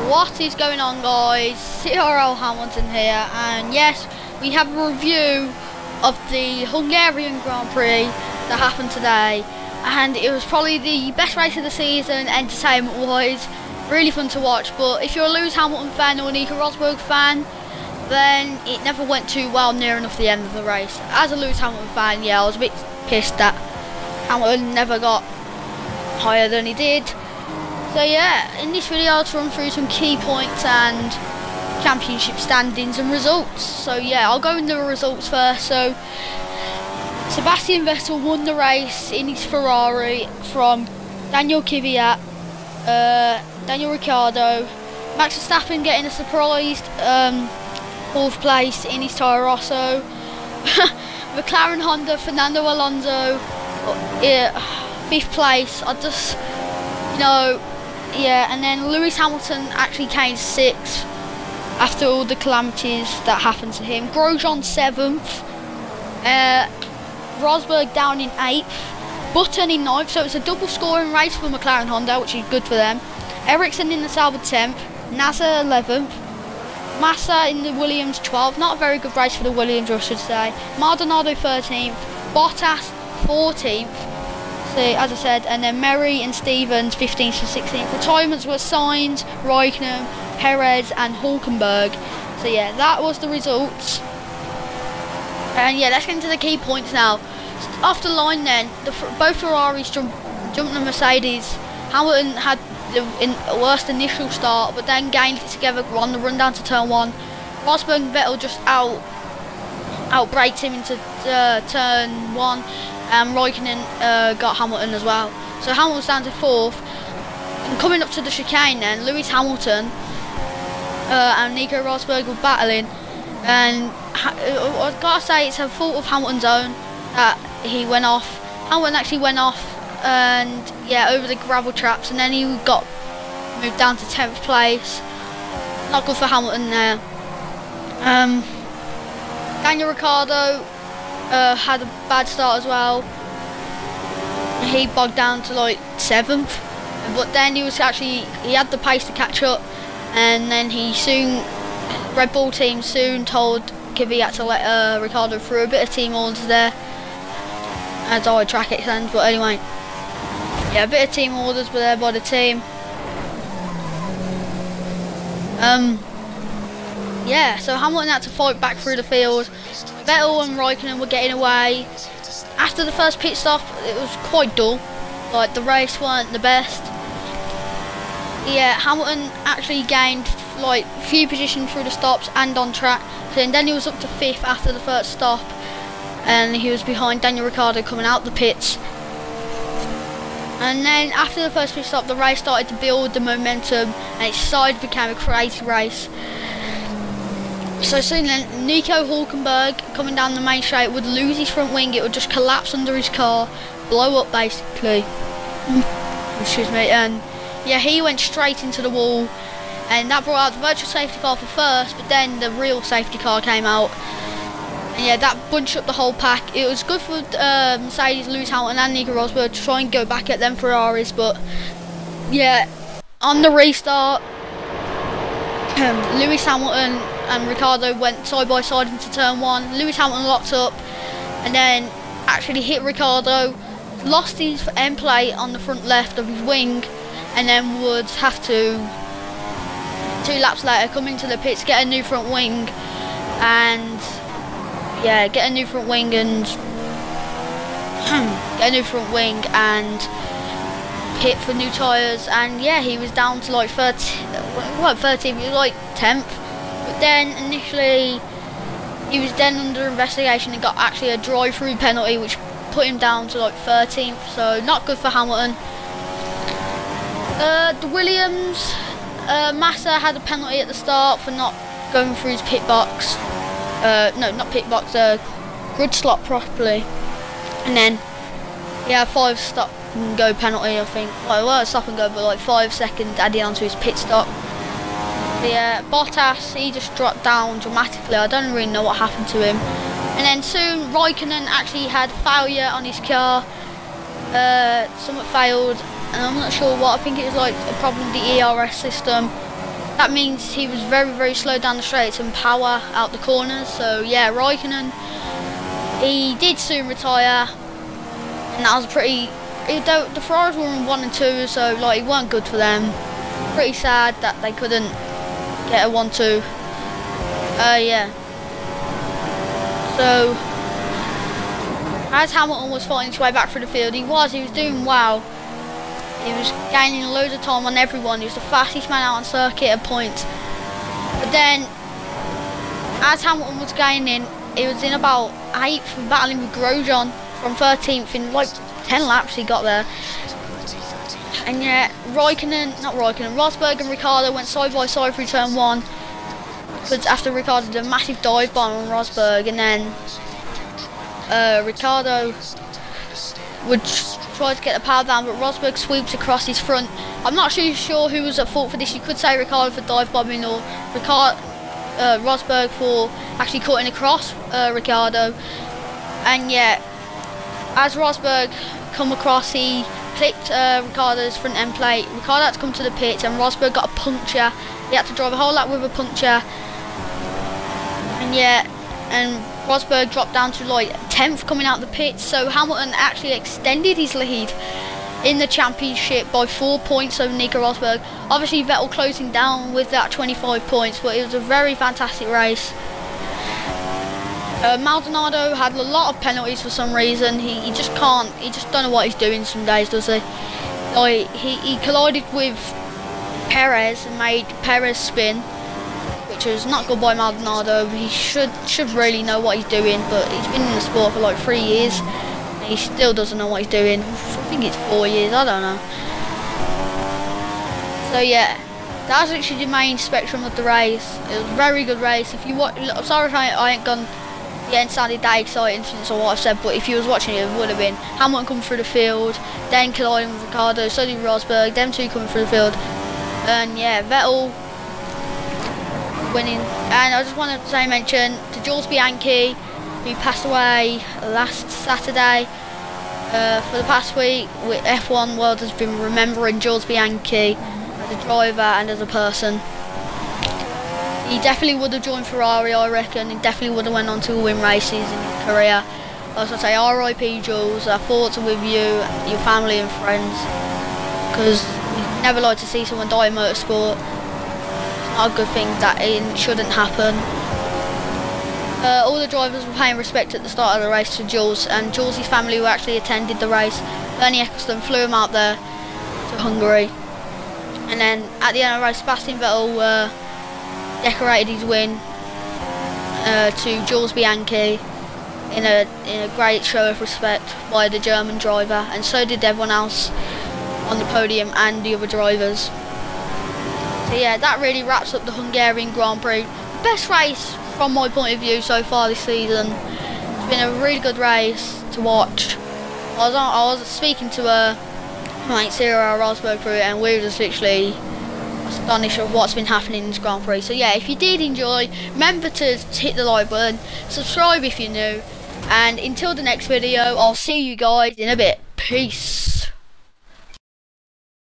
What is going on, guys? CRL Hamilton here, and yes, we have a review of the Hungarian Grand Prix that happened today, and it was probably the best race of the season, entertainment wise. Really fun to watch, but if you're a Lewis Hamilton fan or a Nico Rosberg fan, then it never went too well near enough the end of the race. As a Lewis Hamilton fan, yeah, I was a bit pissed that Hamilton never got higher than he did. So yeah, in this video I'll run through some key points and championship standings and results. So yeah, I'll go into the results first. So Sebastian Vettel won the race in his Ferrari from Daniel Kvyat, Daniel Ricciardo, Max Verstappen getting a surprised 4th place in his Toro Rosso, McLaren Honda Fernando Alonso 5th place. I just, you know, yeah, and then Lewis Hamilton actually came 6th after all the calamities that happened to him. Grosjean 7th, Rosberg down in 8th, Button in 9th, so it's a double scoring race for McLaren Honda, which is good for them. Ericsson in the Sauber 10th, NASA 11th, Massa in the Williams 12th, not a very good race for the Williams, I should say. Maldonado 13th, Bottas 14th, as I said, and then Merry and Stevens 15th and 16th. Retirements were Sainz, Raikkonen, Perez and Hulkenberg. So yeah, that was the results. And yeah, let's get into the key points now. Off the line then, both Ferraris jumped the Mercedes. Hamilton had the worst initial start, but then gained it together on the run down to turn 1. Rosberg and Vettel just outbraked him into turn 1. And Raikkonen got Hamilton as well. So Hamilton's down to 4th. And coming up to the chicane then, Lewis Hamilton and Nico Rosberg were battling. And I've got to say, it's a fault of Hamilton's own that he went off. Hamilton actually went off and yeah, over the gravel traps, and then he got moved down to 10th place. Not good for Hamilton there. Daniel Ricciardo had a bad start as well. He bogged down to like 7th, but then he had the pace to catch up, and then Red Bull team soon told Kvyat to let Ricciardo through. A bit of team orders there, as our track extends, but anyway, yeah, a bit of team orders were there by the team. Yeah, so Hamilton had to fight back through the field. Vettel and Raikkonen were getting away. After the first pit stop, it was quite dull. Like, the race weren't the best. Yeah, Hamilton actually gained like a few positions through the stops and on track. And then he was up to 5th after the first stop, and he was behind Daniel Ricciardo coming out the pits. And then after the first pit stop, the race started to build the momentum, and it started to become a crazy race. So soon then, Nico Hulkenberg coming down the main straight would lose his front wing. It would just collapse under his car, blow up basically. Excuse me. And yeah, he went straight into the wall, and that brought out the virtual safety car for first, but then the real safety car came out. And yeah, that bunched up the whole pack. It was good for Mercedes, Lewis Hamilton and Nico Rosberg to try and go back at them Ferraris, but yeah, on the restart, Lewis Hamilton and Ricciardo went side by side into turn 1. Lewis Hamilton locked up and then actually hit Ricciardo, lost his end plate on the front left of his wing, and then would have to 2 laps later come into the pits, get a new front wing, and yeah, get a new front wing and pit for new tyres. And yeah, he was down to like 13th, he was like 10th. But then initially he was then under investigation and got actually a drive-through penalty, which put him down to like 13th. So not good for Hamilton. The Williams, Massa had a penalty at the start for not going through his pit box. No, not pit box, grid slot properly. And then he had 5 stop and go penalty, I think. Well, stop and go, but like 5 seconds added onto his pit stop. Yeah, Bottas, he just dropped down dramatically. I don't really know what happened to him. And then soon Raikkonen actually had failure on his car. Something failed, and I'm not sure what. I think it was like a problem with the ERS system. that means he was very slow down the straights and power out the corners. So yeah, Raikkonen, he did soon retire, and that was pretty. The Ferraris were in 1 and 2, so like it weren't good for them. Pretty sad that they couldn't get a 1-2. Yeah. So as Hamilton was fighting his way back through the field, he was doing well. He was gaining loads of time on everyone. He was the fastest man out on circuit at points. But then, as Hamilton was gaining, he was in about 8th, battling with Grosjean from 13th in like 10 laps. He got there. And yeah, Rosberg and Ricciardo went side by side through turn 1. But after Ricciardo did a massive dive bomb on Rosberg, and then Ricciardo would try to get the power down, but Rosberg sweeps across his front. I'm not really sure who was at fault for this. You could say Ricciardo for dive bombing, or Rosberg for actually cutting across Ricciardo. And yeah, as Rosberg come across, he clipped Ricciardo's front end plate. Ricciardo had to come to the pits, and Rosberg got a puncture. He had to drive a whole lap with a puncture. And yeah, and Rosberg dropped down to like 10th coming out the pits. So Hamilton actually extended his lead in the championship by 4 points over Nico Rosberg. Obviously Vettel closing down with that 25 points, but it was a very fantastic race. Maldonado had a lot of penalties for some reason. He just don't know what he's doing some days, does he? Like he collided with Perez and made Perez spin, which was not good by Maldonado. He should really know what he's doing, but he's been in the sport for like 3 years and he still doesn't know what he's doing. I think it's 4 years, I don't know. So yeah, that was actually the main spectrum of the race. It was a very good race. If you watch, I'm sorry if I ain't gone. Yeah, it sounded that exciting since what I've said, but if you was watching it, it would have been Hamilton coming through the field, then colliding with Ricciardo, so did Rosberg, them two coming through the field, and yeah, Vettel winning. And I just want to mention to Jules Bianchi, who passed away last Saturday. For the past week, F1 World has been remembering Jules Bianchi as a driver and as a person. He definitely would have joined Ferrari, I reckon. He definitely would have went on to win races in his career. I was going to say RIP Jules. Our thoughts are with you, your family and friends, because we never like to see someone die in motorsport. It's not a good thing, that it shouldn't happen. All the drivers were paying respect at the start of the race to Jules, and Jules' family who actually attended the race. Bernie Ecclestone flew him out there to Hungary. And then at the end of the race, Sebastian Vettel decorated his win to Jules Bianchi in a great show of respect by the German driver, and so did everyone else on the podium and the other drivers. So yeah, that really wraps up the Hungarian Grand Prix. The best race from my point of view so far this season. It's been a really good race to watch. I was speaking to my mate Cyril Rosberg through it, and we were just literally astonished at what's been happening in this Grand Prix. So yeah, if you did enjoy, remember to hit the like button, subscribe if you're new, and until the next video, I'll see you guys in a bit. Peace.